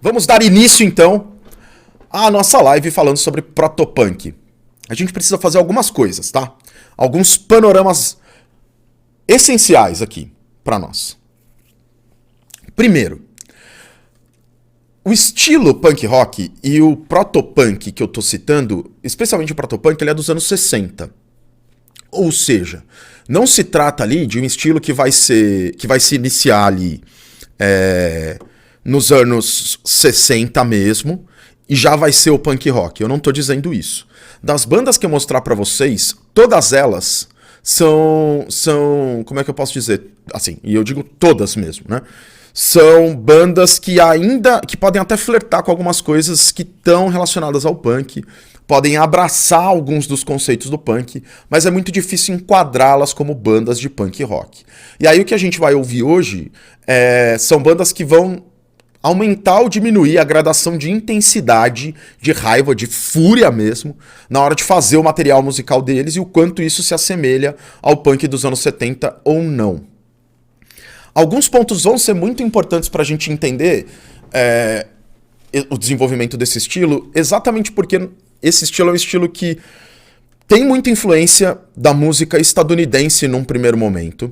Vamos dar início então à nossa live falando sobre protopunk. A gente precisa fazer algumas coisas, tá? Alguns panoramas essenciais aqui para nós. Primeiro, o estilo punk rock e o protopunk que eu tô citando, especialmente o protopunk, ele é dos anos 60. Ou seja, não se trata ali de um estilo que vai se iniciar ali nos anos 60 mesmo, e já vai ser o punk rock. Eu não tô dizendo isso. Das bandas que eu mostrar pra vocês, todas elas são, como é que eu posso dizer? Assim, e eu digo todas mesmo, né? São bandas que podem até flertar com algumas coisas que estão relacionadas ao punk, podem abraçar alguns dos conceitos do punk, mas é muito difícil enquadrá-las como bandas de punk rock. E aí o que a gente vai ouvir hoje são bandas que vão aumentar ou diminuir a gradação de intensidade, de raiva, de fúria mesmo, na hora de fazer o material musical deles e o quanto isso se assemelha ao punk dos anos 70 ou não. Alguns pontos vão ser muito importantes para a gente entender o desenvolvimento desse estilo, exatamente porque esse estilo é um estilo que tem muita influência da música estadunidense num primeiro momento,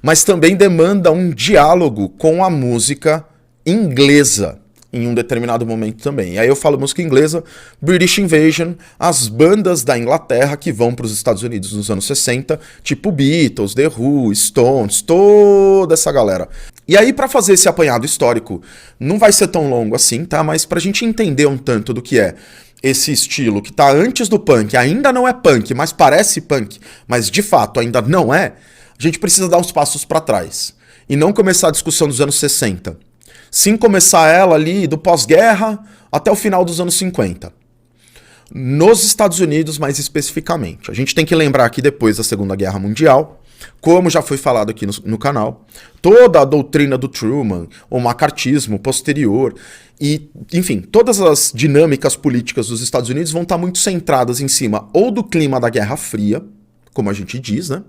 mas também demanda um diálogo com a música inglesa em um determinado momento também. E aí eu falo música inglesa, British Invasion, as bandas da Inglaterra que vão para os Estados Unidos nos anos 60, tipo Beatles, The Who, Stones, toda essa galera. E aí para fazer esse apanhado histórico, não vai ser tão longo assim, tá? Mas pra gente entender um tanto do que é esse estilo que tá antes do punk, ainda não é punk, mas parece punk, mas de fato ainda não é, a gente precisa dar uns passos para trás. E não começar a discussão dos anos 60. Sim, começar ela ali do pós-guerra até o final dos anos 50. Nos Estados Unidos, mais especificamente. A gente tem que lembrar que depois da Segunda Guerra Mundial, como já foi falado aqui no canal, toda a doutrina do Truman, o macartismo posterior, e, enfim, todas as dinâmicas políticas dos Estados Unidos vão estar muito centradas em cima ou do clima da Guerra Fria, como a gente diz, né?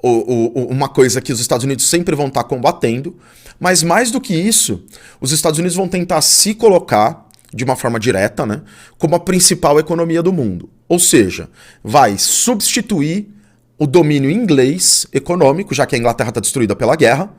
Uma coisa que os Estados Unidos sempre vão estar combatendo, mas mais do que isso, os Estados Unidos vão tentar se colocar, de uma forma direta, né, como a principal economia do mundo. Ou seja, vai substituir o domínio inglês econômico, já que a Inglaterra está destruída pela guerra,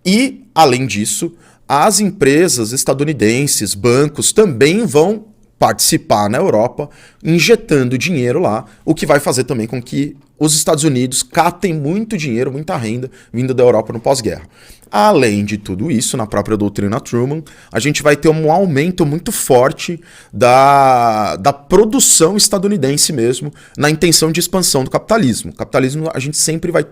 e, além disso, as empresas estadunidenses, bancos, também vão participar na Europa, injetando dinheiro lá, o que vai fazer também com que os Estados Unidos catem muito dinheiro, muita renda vinda da Europa no pós-guerra. Além de tudo isso, na própria doutrina Truman, a gente vai ter um aumento muito forte da produção estadunidense mesmo, na intenção de expansão do capitalismo. O capitalismo, a gente sempre vai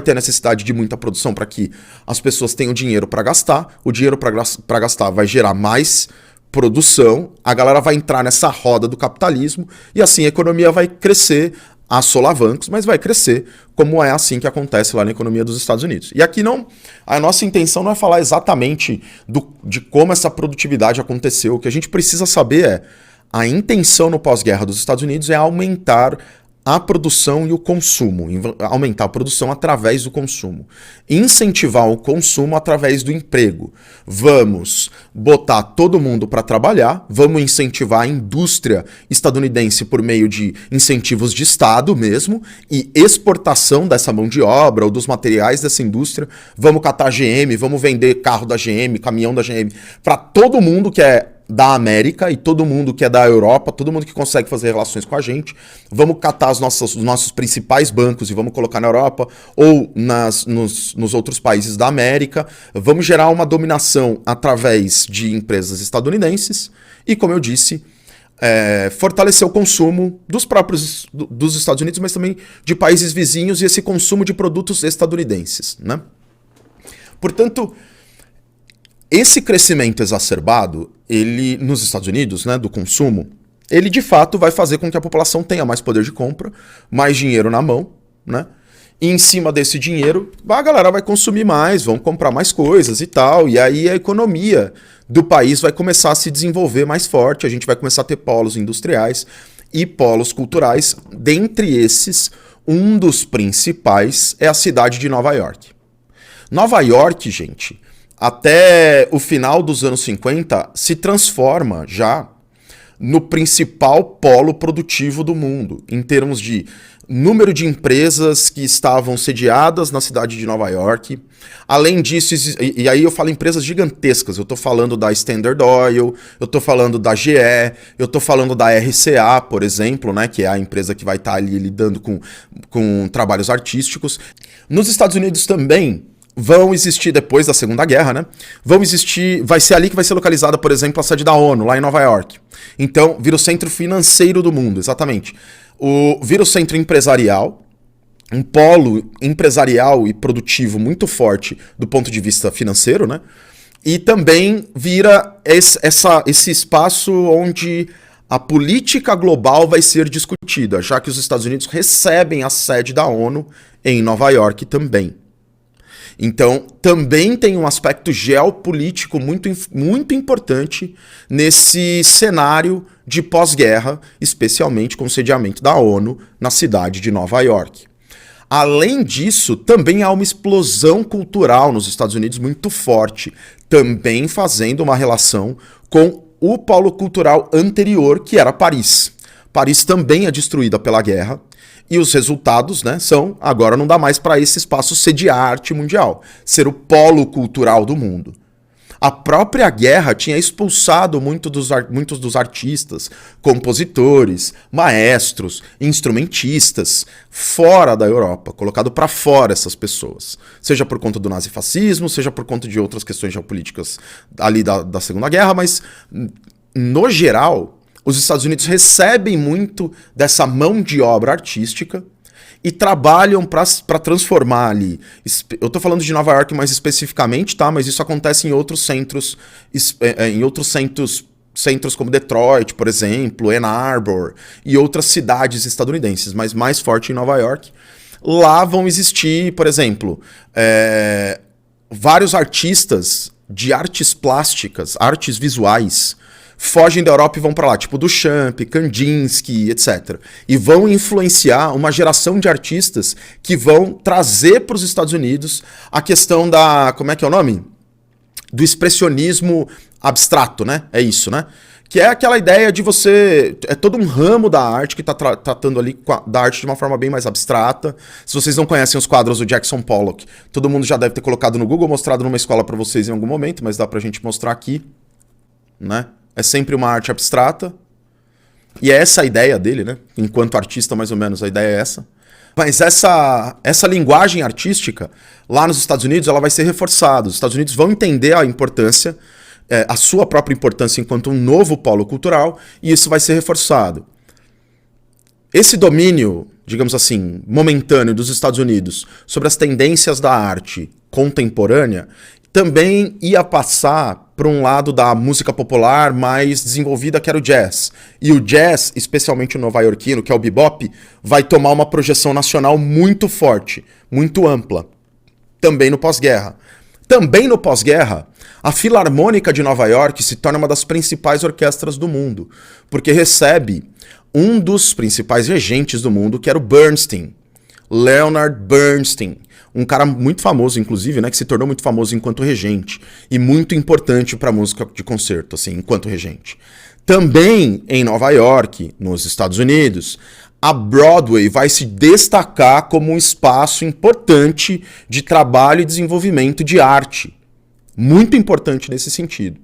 ter necessidade de muita produção para que as pessoas tenham dinheiro para gastar. O dinheiro para gastar vai gerar mais produção, a galera vai entrar nessa roda do capitalismo e assim a economia vai crescer a solavancos, mas vai crescer, como é assim que acontece lá na economia dos Estados Unidos. E aqui a nossa intenção não é falar exatamente de como essa produtividade aconteceu. O que a gente precisa saber é a intenção no pós-guerra dos Estados Unidos é aumentar a produção e o consumo, aumentar a produção através do consumo, incentivar o consumo através do emprego. Vamos botar todo mundo para trabalhar, vamos incentivar a indústria estadunidense por meio de incentivos de Estado mesmo e exportação dessa mão de obra ou dos materiais dessa indústria. Vamos catar a GM, vamos vender carro da GM, caminhão da GM, para todo mundo que é da América e todo mundo que é da Europa, todo mundo que consegue fazer relações com a gente. Vamos catar os nossos principais bancos e vamos colocar na Europa ou nos outros países da América. Vamos gerar uma dominação através de empresas estadunidenses e, como eu disse, fortalecer o consumo dos Estados Unidos, mas também de países vizinhos e esse consumo de produtos estadunidenses, né? Portanto, esse crescimento exacerbado, ele nos Estados Unidos, né, do consumo, ele de fato vai fazer com que a população tenha mais poder de compra, mais dinheiro na mão, né? E em cima desse dinheiro, a galera vai consumir mais, vão comprar mais coisas e tal, e aí a economia do país vai começar a se desenvolver mais forte, a gente vai começar a ter polos industriais e polos culturais. Dentre esses, um dos principais é a cidade de Nova York. Nova York, gente, até o final dos anos 50, se transforma já no principal polo produtivo do mundo, em termos de número de empresas que estavam sediadas na cidade de Nova York. Além disso, e aí eu falo empresas gigantescas, eu estou falando da Standard Oil, eu estou falando da GE, eu estou falando da RCA, por exemplo, né, que é a empresa que vai estar ali lidando com trabalhos artísticos. Nos Estados Unidos também vão existir, depois da Segunda Guerra, né? Vai ser ali que vai ser localizada, por exemplo, a sede da ONU, lá em Nova York. Então, vira o centro financeiro do mundo, exatamente. Vira o centro empresarial, um polo empresarial e produtivo muito forte do ponto de vista financeiro, né? E também vira esse espaço onde a política global vai ser discutida, já que os Estados Unidos recebem a sede da ONU em Nova York também. Então, também tem um aspecto geopolítico muito importante nesse cenário de pós-guerra, especialmente com o sediamento da ONU na cidade de Nova York. Além disso, também há uma explosão cultural nos Estados Unidos muito forte, também fazendo uma relação com o polo cultural anterior, que era Paris. Paris também é destruída pela guerra. E os resultados, né, são, agora não dá mais para esse espaço sediar a arte mundial, ser o polo cultural do mundo. A própria guerra tinha expulsado muitos dos artistas, compositores, maestros, instrumentistas, fora da Europa, colocado para fora essas pessoas. Seja por conta do nazifascismo, seja por conta de outras questões geopolíticas ali da Segunda Guerra, mas, no geral, os Estados Unidos recebem muito dessa mão de obra artística e trabalham para transformar ali. Eu estou falando de Nova York mais especificamente, tá? Mas isso acontece em outros centros, centros como Detroit, por exemplo, Ann Arbor e outras cidades estadunidenses, mas mais forte em Nova York. Lá vão existir, por exemplo, vários artistas de artes plásticas, artes visuais, fogem da Europa e vão para lá, tipo Duchamp, Kandinsky, etc. E vão influenciar uma geração de artistas que vão trazer para os Estados Unidos a questão da... Como é que é o nome? Do expressionismo abstrato, né? É isso, né? Que é aquela ideia de você... É todo um ramo da arte que está tratando ali da arte de uma forma bem mais abstrata. Se vocês não conhecem os quadros do Jackson Pollock, todo mundo já deve ter colocado no Google, mostrado numa escola para vocês em algum momento, mas dá pra gente mostrar aqui, né? É sempre uma arte abstrata. E é essa a ideia dele, né? Enquanto artista, mais ou menos, a ideia é essa. Mas essa linguagem artística, lá nos Estados Unidos, ela vai ser reforçada. Os Estados Unidos vão entender a importância, a sua própria importância enquanto um novo polo cultural, e isso vai ser reforçado. Esse domínio, digamos assim, momentâneo dos Estados Unidos sobre as tendências da arte contemporânea também ia passar para um lado da música popular mais desenvolvida, que era o jazz. E o jazz, especialmente o nova-iorquino, que é o bebop, vai tomar uma projeção nacional muito forte, muito ampla. Também no pós-guerra. Também no pós-guerra, a Filarmônica de Nova York se torna uma das principais orquestras do mundo, porque recebe um dos principais regentes do mundo, que era o Bernstein, Leonard Bernstein. Um cara muito famoso, inclusive, né, que se tornou muito famoso enquanto regente e muito importante para a música de concerto, assim, enquanto regente. Também em Nova York, nos Estados Unidos, a Broadway vai se destacar como um espaço importante de trabalho e desenvolvimento de arte. Muito importante nesse sentido.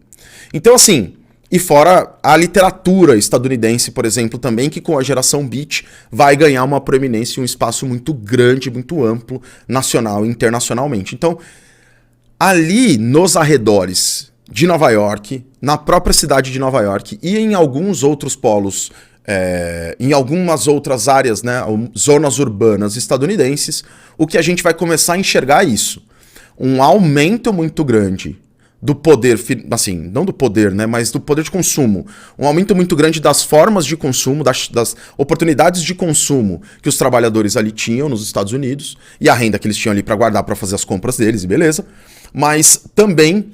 Então, assim, e fora a literatura estadunidense, por exemplo, também, que com a geração Beat vai ganhar uma proeminência e um espaço muito grande, muito amplo, nacional e internacionalmente. Então, ali nos arredores de Nova York, na própria cidade de Nova York e em alguns outros polos, em algumas outras áreas, né, zonas urbanas estadunidenses, o que a gente vai começar a enxergar é isso. Um aumento muito grande do poder, assim, não do poder, né, mas do poder de consumo. Um aumento muito grande das formas de consumo, das oportunidades de consumo que os trabalhadores ali tinham nos Estados Unidos, e a renda que eles tinham ali para guardar para fazer as compras deles, e beleza. Mas também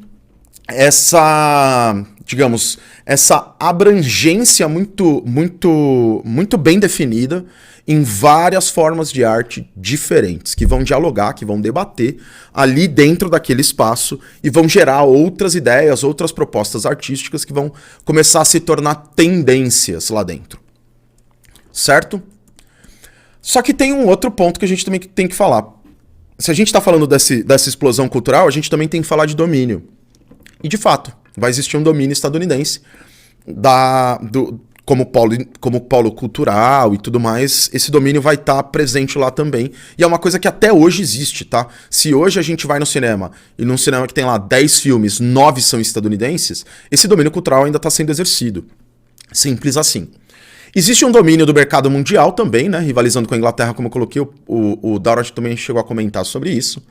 digamos, essa abrangência muito bem definida em várias formas de arte diferentes, que vão dialogar, que vão debater ali dentro daquele espaço e vão gerar outras ideias, outras propostas artísticas que vão começar a se tornar tendências lá dentro. Certo? Só que tem um outro ponto que a gente também tem que falar. Se a gente está falando dessa explosão cultural, a gente também tem que falar de domínio. E, de fato, vai existir um domínio estadunidense como polo cultural e tudo mais. Esse domínio vai estar presente lá também. E é uma coisa que até hoje existe, tá? Se hoje a gente vai no cinema, e num cinema que tem lá 10 filmes, 9 são estadunidenses, esse domínio cultural ainda está sendo exercido. Simples assim. Existe um domínio do mercado mundial também, né? Rivalizando com a Inglaterra, como eu coloquei, o Dorothy também chegou a comentar sobre isso.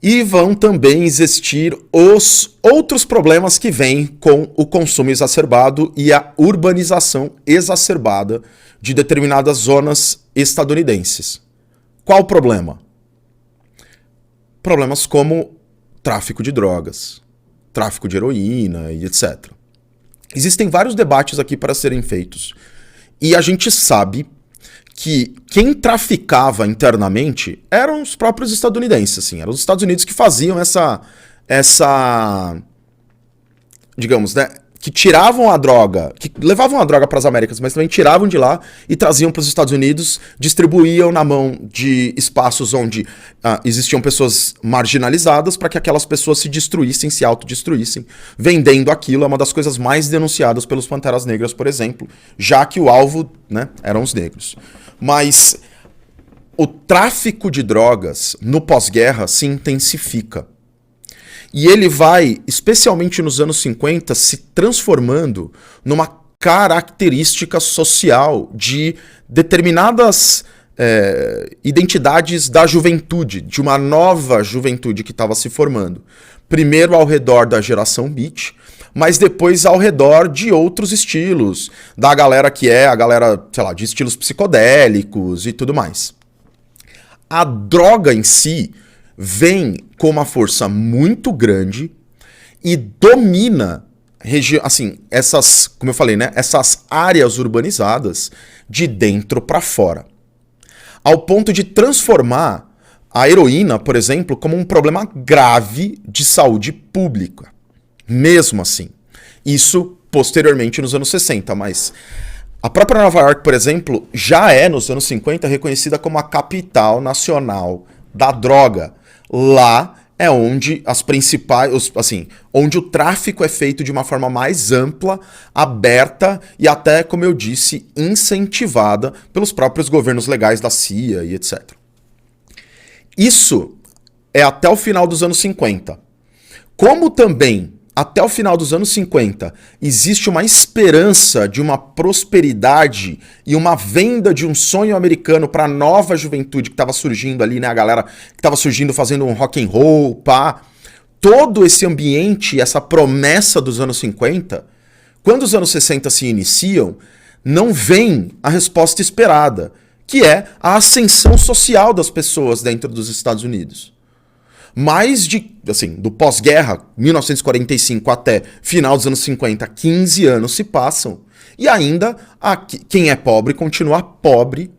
E vão também existir os outros problemas que vêm com o consumo exacerbado e a urbanização exacerbada de determinadas zonas estadunidenses. Qual o problema? Problemas como tráfico de drogas, tráfico de heroína e etc. Existem vários debates aqui para serem feitos. E a gente sabe que quem traficava internamente eram os próprios estadunidenses, assim, eram os Estados Unidos que faziam essa digamos, né, que tiravam a droga, que levavam a droga para as Américas, mas também tiravam de lá e traziam para os Estados Unidos, distribuíam na mão de espaços onde existiam pessoas marginalizadas para que aquelas pessoas se destruíssem, se autodestruíssem, vendendo aquilo. É uma das coisas mais denunciadas pelos Panteras Negras, por exemplo, já que o alvo, né, eram os negros. Mas o tráfico de drogas no pós-guerra se intensifica. E ele vai, especialmente nos anos 50, se transformando numa característica social de determinadas identidades da juventude, de uma nova juventude que estava se formando. Primeiro ao redor da geração beat, mas depois ao redor de outros estilos, da galera que é a galera, sei lá, de estilos psicodélicos e tudo mais. A droga em si vem com uma força muito grande e domina assim, essas, como eu falei, né, essas áreas urbanizadas de dentro para fora. Ao ponto de transformar a heroína, por exemplo, como um problema grave de saúde pública. Mesmo assim. Isso posteriormente nos anos 60, mas a própria Nova York, por exemplo, já é nos anos 50 reconhecida como a capital nacional da droga. Lá é onde as principais, assim, onde o tráfico é feito de uma forma mais ampla, aberta e até, como eu disse, incentivada pelos próprios governos legais da CIA e etc. Isso é até o final dos anos 50. Como também, até o final dos anos 50, existe uma esperança de uma prosperidade e uma venda de um sonho americano para a nova juventude que estava surgindo ali, né? A galera que estava surgindo fazendo um rock and roll, pá. Todo esse ambiente, essa promessa dos anos 50, quando os anos 60 se iniciam, não vem a resposta esperada, que é a ascensão social das pessoas dentro dos Estados Unidos. Mais do pós-guerra, 1945 até final dos anos 50, 15 anos se passam. E ainda, quem é pobre continua pobre,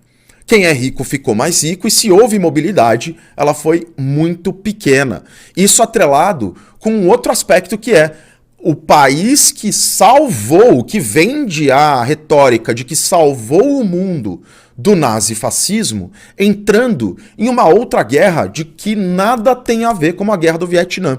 quem é rico ficou mais rico, e se houve mobilidade, ela foi muito pequena. Isso atrelado com um outro aspecto que é o país que salvou, que vende a retórica de que salvou o mundo do nazifascismo, entrando em uma outra guerra de que nada tem a ver com a guerra do Vietnã.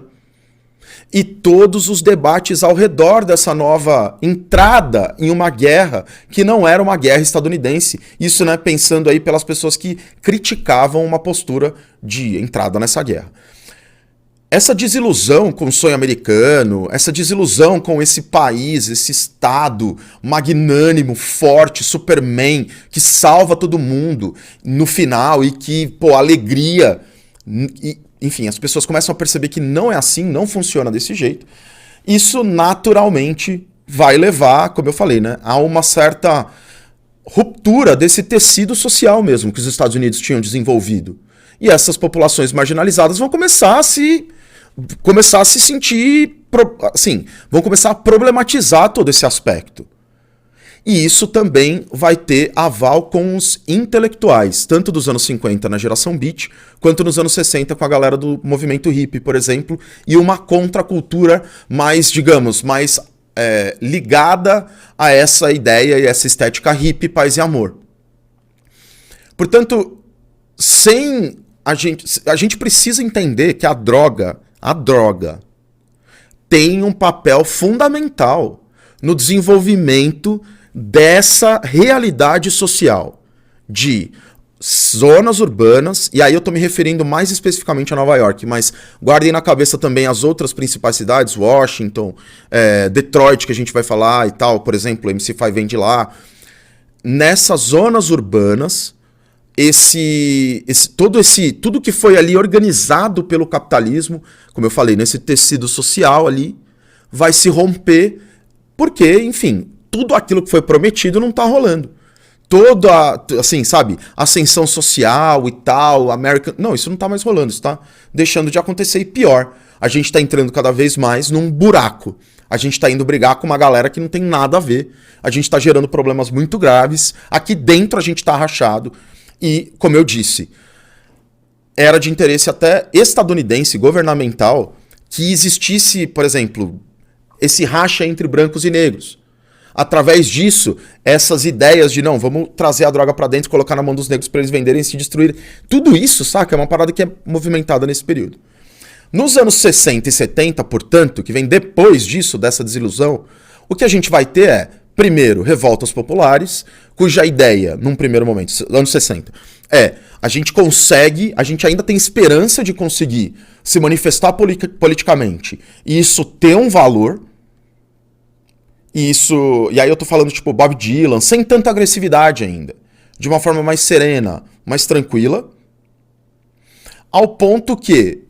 E todos os debates ao redor dessa nova entrada em uma guerra que não era uma guerra estadunidense. Isso, né, pensando aí pelas pessoas que criticavam uma postura de entrada nessa guerra. Essa desilusão com o sonho americano, essa desilusão com esse país, esse estado magnânimo, forte, Superman, que salva todo mundo no final e que, pô, alegria. Enfim, as pessoas começam a perceber que não é assim, não funciona desse jeito. Isso naturalmente vai levar, como eu falei, né, a uma certa ruptura desse tecido social mesmo que os Estados Unidos tinham desenvolvido. E essas populações marginalizadas vão começar a se sentir assim, vão começar a problematizar todo esse aspecto. E isso também vai ter aval com os intelectuais, tanto dos anos 50 na geração beat, quanto nos anos 60 com a galera do movimento hippie, por exemplo, e uma contracultura mais, digamos, mais ligada a essa ideia e essa estética hippie, paz e amor. Portanto, a gente precisa entender que a droga tem um papel fundamental no desenvolvimento dessa realidade social de zonas urbanas, e aí eu tô me referindo mais especificamente a Nova York, mas guardem na cabeça também as outras principais cidades, Washington, Detroit, que a gente vai falar e tal, por exemplo, o MC5 vem de lá. Nessas zonas urbanas, tudo que foi ali organizado pelo capitalismo, como eu falei, nesse tecido social ali, vai se romper, porque, enfim, tudo aquilo que foi prometido não tá rolando. Toda, assim, sabe, ascensão social e tal, American... Não, isso não tá mais rolando, isso tá deixando de acontecer. E pior, a gente tá entrando cada vez mais num buraco. A gente tá indo brigar com uma galera que não tem nada a ver. A gente tá gerando problemas muito graves. Aqui dentro a gente tá rachado. E, como eu disse, era de interesse até estadunidense, governamental, que existisse, por exemplo, esse racha entre brancos e negros. Através disso, essas ideias de não, vamos trazer a droga pra dentro e colocar na mão dos negros pra eles venderem e se destruírem. Tudo isso, saca? É uma parada que é movimentada nesse período. Nos anos 60 e 70, portanto, que vem depois disso, dessa desilusão, o que a gente vai ter é, primeiro, revoltas populares, cuja ideia, num primeiro momento, anos 60, a gente ainda tem esperança de conseguir se manifestar politicamente e isso ter um valor. E aí eu tô falando tipo Bob Dylan, sem tanta agressividade ainda, de uma forma mais serena, mais tranquila, ao ponto que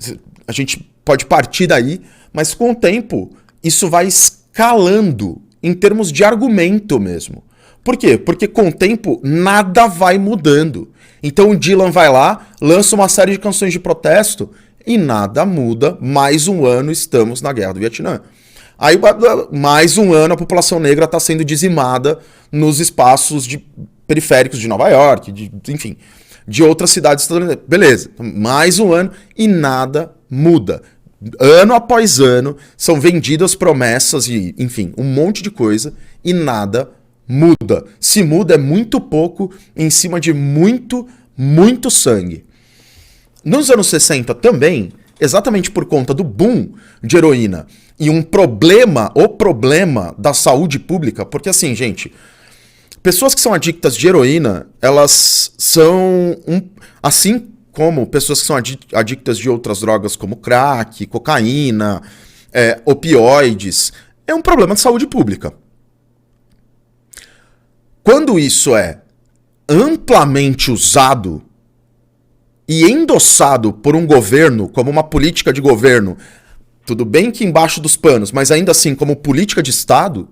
a gente pode partir daí, mas com o tempo isso vai escalando em termos de argumento mesmo. Por quê? Porque com o tempo nada vai mudando. Então o Dylan vai lá, lança uma série de canções de protesto e nada muda. Mais um ano estamos na Guerra do Vietnã. Aí, mais um ano, a população negra está sendo dizimada nos espaços periféricos de Nova York, enfim, de outras cidades estadunidenses. Beleza, mais um ano e nada muda. Ano após ano, são vendidas promessas e, enfim, um monte de coisa e nada muda. Se muda é muito pouco em cima de muito, muito sangue. Nos anos 60 também, exatamente por conta do boom de heroína, e o problema da saúde pública, porque assim, gente, pessoas que são adictas de heroína, elas são, assim como pessoas que são adictas de outras drogas como crack, cocaína, opioides, é um problema de saúde pública. Quando isso é amplamente usado e endossado por um governo como uma política de governo, tudo bem que embaixo dos panos, mas ainda assim como política de Estado,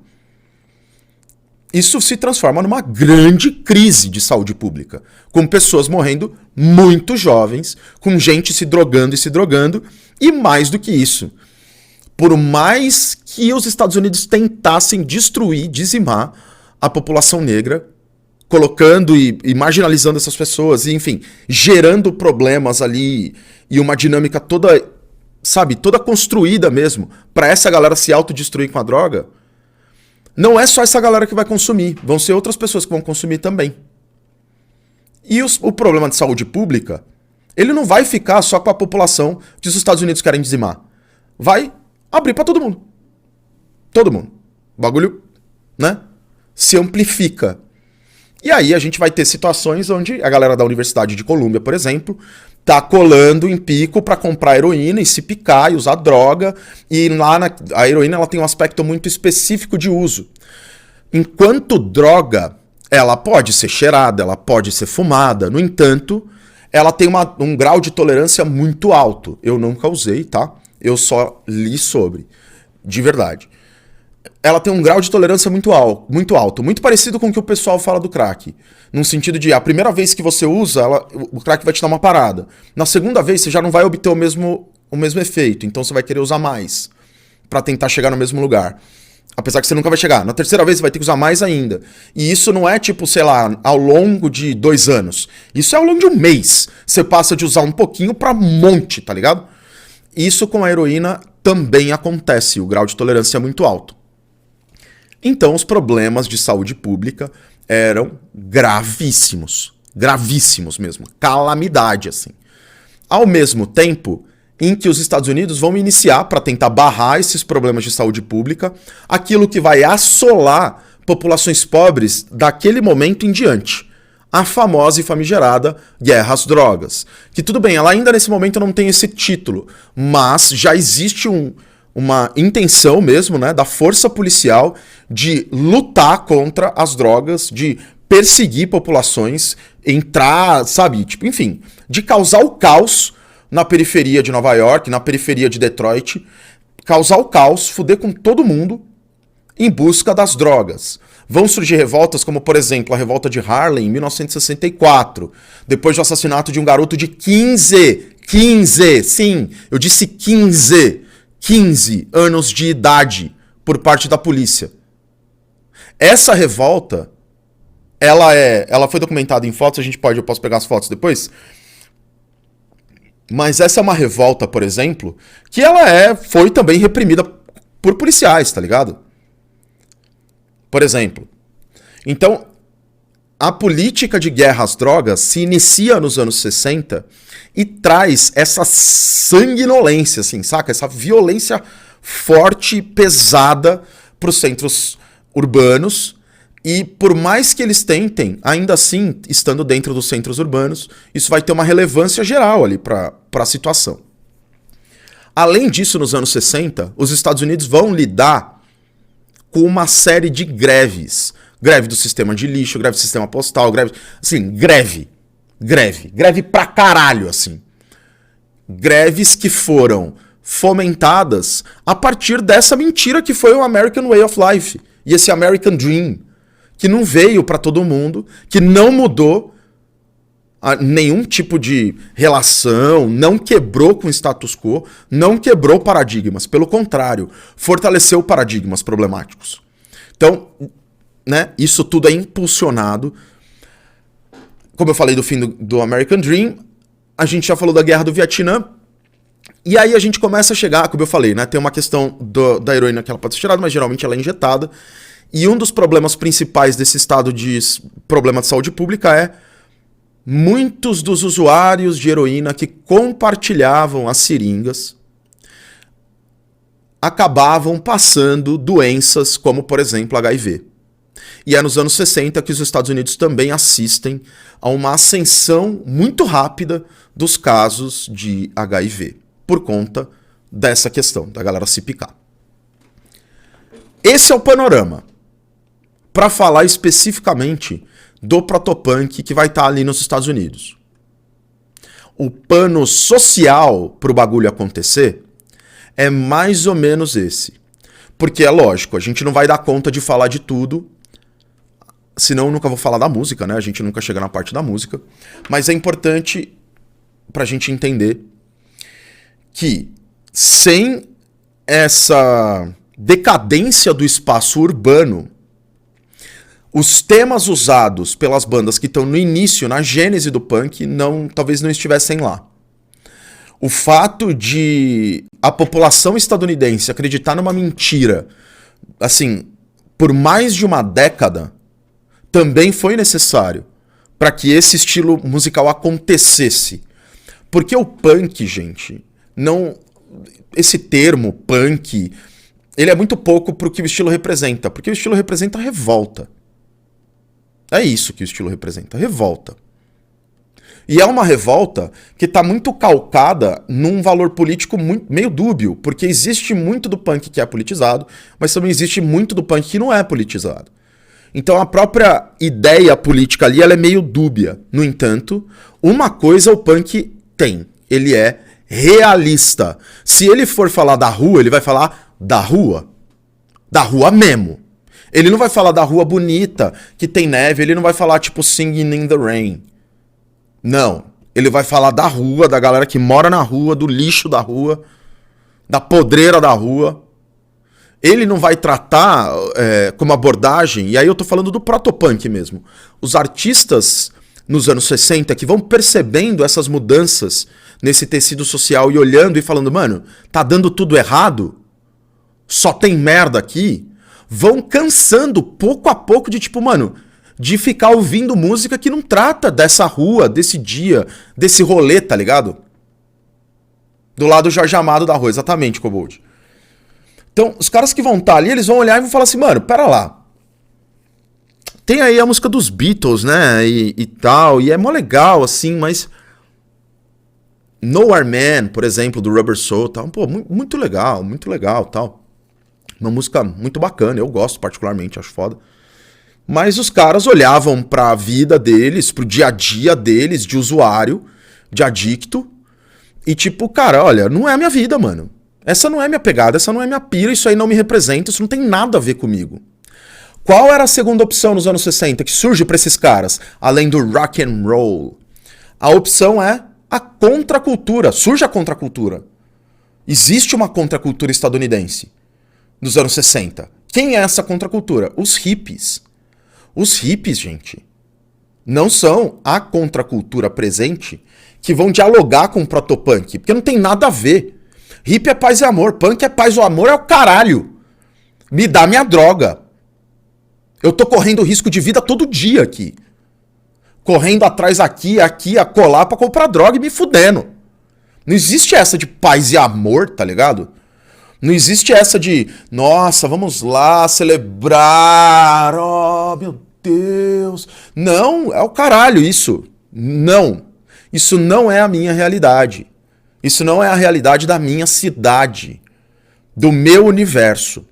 isso se transforma numa grande crise de saúde pública, com pessoas morrendo muito jovens, com gente se drogando, e mais do que isso, por mais que os Estados Unidos tentassem destruir, dizimar a população negra, colocando e marginalizando essas pessoas, e enfim, gerando problemas ali, e uma dinâmica toda, sabe, toda construída mesmo, pra essa galera se autodestruir com a droga, não é só essa galera que vai consumir, vão ser outras pessoas que vão consumir também. E o problema de saúde pública, ele não vai ficar só com a população que os Estados Unidos querem dizimar. Vai abrir pra todo mundo. Todo mundo. O bagulho, né, se amplifica. E aí a gente vai ter situações onde a galera da Universidade de Colômbia, por exemplo, tá colando em pico para comprar heroína e se picar e usar droga. E lá a heroína ela tem um aspecto muito específico de uso. Enquanto droga, ela pode ser cheirada, ela pode ser fumada. No entanto, ela tem um grau de tolerância muito alto. Eu nunca usei, tá? Eu só li sobre. De verdade. Ela tem um grau de tolerância muito alto, muito parecido com o que o pessoal fala do crack. No sentido de, a primeira vez que você usa, o crack vai te dar uma parada. Na segunda vez, você já não vai obter o mesmo efeito, então você vai querer usar mais. pra tentar chegar no mesmo lugar. Apesar que você nunca vai chegar. Na terceira vez você vai ter que usar mais ainda. E isso não é tipo, sei lá, ao longo de 2 anos. Isso é ao longo de um mês. Você passa de usar um pouquinho pra um monte, tá ligado? Isso com a heroína também acontece. O grau de tolerância é muito alto. Então os problemas de saúde pública eram gravíssimos. Gravíssimos mesmo. Calamidade, assim. Ao mesmo tempo em que os Estados Unidos vão iniciar, para tentar barrar esses problemas de saúde pública, aquilo que vai assolar populações pobres daquele momento em diante. A famosa e famigerada guerra às drogas. Que tudo bem, ela ainda nesse momento não tem esse título, mas já existe uma intenção mesmo, né, da força policial de lutar contra as drogas, de perseguir populações, entrar, sabe, tipo, enfim, de causar o caos na periferia de Nova York, na periferia de Detroit, causar o caos, fuder com todo mundo em busca das drogas. Vão surgir revoltas como, por exemplo, a revolta de Harlem em 1964, depois do assassinato de um garoto de 15, sim, eu disse 15 anos de idade por parte da polícia. Essa revolta, ela foi documentada em fotos, eu posso pegar as fotos depois. Mas essa é uma revolta, por exemplo, que foi também reprimida por policiais, tá ligado? Por exemplo. Então, a política de guerra às drogas se inicia nos anos 60 e traz essa sanguinolência, assim, saca? Essa violência forte, pesada para os centros urbanos. E por mais que eles tentem, ainda assim, estando dentro dos centros urbanos, isso vai ter uma relevância geral ali para a situação. Além disso, nos anos 60, os Estados Unidos vão lidar com uma série de greves. Greve do sistema de lixo, greve do sistema postal, greve pra caralho, assim. Greves que foram fomentadas a partir dessa mentira que foi o American Way of Life e esse American Dream, que não veio para todo mundo, que não mudou nenhum tipo de relação, não quebrou com o status quo, não quebrou paradigmas, pelo contrário, fortaleceu paradigmas problemáticos. Então, né, isso tudo é impulsionado. Como eu falei do fim do American Dream, a gente já falou da guerra do Vietnã, e aí a gente começa a chegar, como eu falei, né, tem uma questão da heroína que ela pode ser tirada, mas geralmente ela é injetada. E um dos problemas principais desse estado de problema de saúde pública é muitos dos usuários de heroína que compartilhavam as seringas acabavam passando doenças como, por exemplo, HIV. E é nos anos 60 que os Estados Unidos também assistem a uma ascensão muito rápida dos casos de HIV, por conta dessa questão, da galera se picar. Esse é o panorama. Para falar especificamente do protopunk que vai estar ali nos Estados Unidos. O pano social pro bagulho acontecer é mais ou menos esse. Porque é lógico, a gente não vai dar conta de falar de tudo, senão eu nunca vou falar da música, né? A gente nunca chega na parte da música. Mas é importante pra gente entender que sem essa decadência do espaço urbano, os temas usados pelas bandas que estão no início, na gênese do punk, talvez não estivessem lá. O fato de a população estadunidense acreditar numa mentira, assim, por mais de uma década, também foi necessário para que esse estilo musical acontecesse. Porque o punk, gente, esse termo punk, ele é muito pouco pro que o estilo representa, porque o estilo representa revolta. É isso que o estilo representa, revolta. E é uma revolta que está muito calcada num valor político meio dúbio, porque existe muito do punk que é politizado, mas também existe muito do punk que não é politizado. Então a própria ideia política ali ela é meio dúbia. No entanto, uma coisa o punk tem, ele é realista. Se ele for falar da rua, ele vai falar da rua mesmo. Ele não vai falar da rua bonita, que tem neve, ele não vai falar tipo Singing in the Rain. Não, ele vai falar da rua, da galera que mora na rua, do lixo da rua, da podreira da rua, Ele não vai tratar como abordagem, e aí eu tô falando do protopunk mesmo. Os artistas nos anos 60 que vão percebendo essas mudanças nesse tecido social e olhando e falando, mano, tá dando tudo errado, só tem merda aqui, vão cansando pouco a pouco de tipo, mano, de ficar ouvindo música que não trata dessa rua, desse dia, desse rolê, tá ligado? Do lado Jorge Amado da rua, exatamente, Cobold. Então, os caras que vão estar ali, eles vão olhar e vão falar assim, mano, pera lá. Tem aí a música dos Beatles, né, e tal, e é mó legal, assim, mas... Nowhere Man, por exemplo, do Rubber Soul, tal, pô, muito legal, tal. Uma música muito bacana, eu gosto particularmente, acho foda. Mas os caras olhavam pra vida deles, pro dia a dia deles, de usuário, de adicto, e tipo, cara, olha, não é a minha vida, mano. Essa não é minha pegada, essa não é minha pira, isso aí não me representa, isso não tem nada a ver comigo. Qual era a segunda opção nos anos 60 que surge pra esses caras, além do rock and roll? A opção é a contracultura, surge a contracultura. Existe uma contracultura estadunidense nos anos 60. Quem é essa contracultura? Os hippies. Os hippies, gente, não são a contracultura presente que vão dialogar com o protopunk, porque não tem nada a ver. Hippie é paz e amor, punk é paz, o amor é o caralho. Me dá minha droga. Eu tô correndo risco de vida todo dia aqui. Correndo atrás aqui, acolá pra comprar droga e me fudendo. Não existe essa de paz e amor, tá ligado? Não existe essa de, nossa, vamos lá celebrar, oh meu Deus. Não, é o caralho isso. Não. Isso não é a minha realidade. Isso não é a realidade da minha cidade, do meu universo.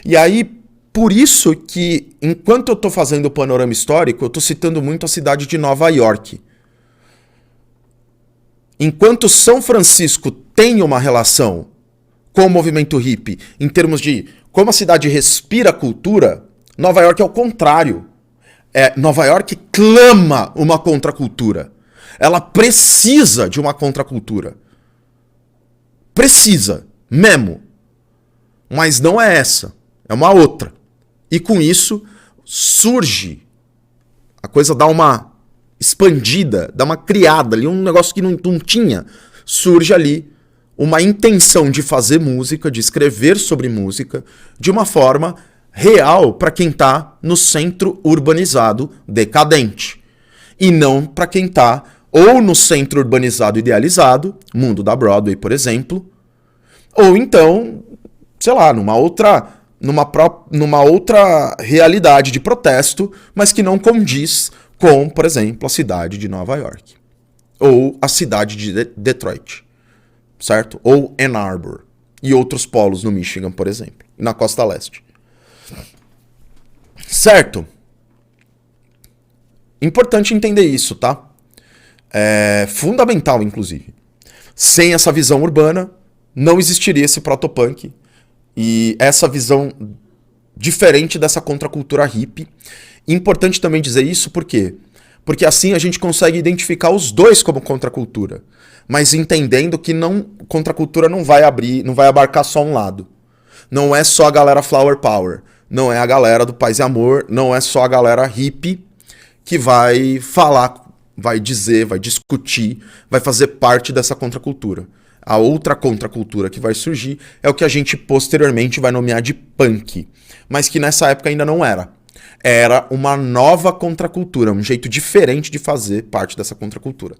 E aí, por isso que, enquanto eu tô fazendo o panorama histórico, eu tô citando muito a cidade de Nova York. Enquanto São Francisco tem uma relação com o movimento hippie, em termos de como a cidade respira cultura, Nova York é o contrário. Nova York clama uma contracultura. Ela precisa de uma contracultura. Precisa, mesmo. Mas não é essa, é uma outra. E com isso surge, a coisa dá uma expandida, dá uma criada ali, um negócio que não tinha. Surge ali uma intenção de fazer música, de escrever sobre música, de uma forma real para quem está no centro urbanizado decadente. E não para quem está ou no centro urbanizado idealizado, mundo da Broadway, por exemplo, ou então, sei lá, numa outra realidade de protesto, mas que não condiz com, por exemplo, a cidade de Nova York. Ou a cidade de Detroit, certo? Ou Ann Arbor. E outros polos no Michigan, por exemplo. E na costa leste. Certo? Importante entender isso, tá? É fundamental, inclusive. Sem essa visão urbana, não existiria esse protopunk. E essa visão diferente dessa contracultura hippie. Importante também dizer isso, por quê? Porque assim a gente consegue identificar os dois como contracultura. Mas entendendo que contracultura não vai abarcar só um lado. Não é só a galera Flower Power. Não é a galera do Paz e Amor. Não é só a galera hippie que vai falar, vai dizer, vai discutir, vai fazer parte dessa contracultura. A outra contracultura que vai surgir é o que a gente posteriormente vai nomear de punk, mas que nessa época ainda não era. Era uma nova contracultura, um jeito diferente de fazer parte dessa contracultura.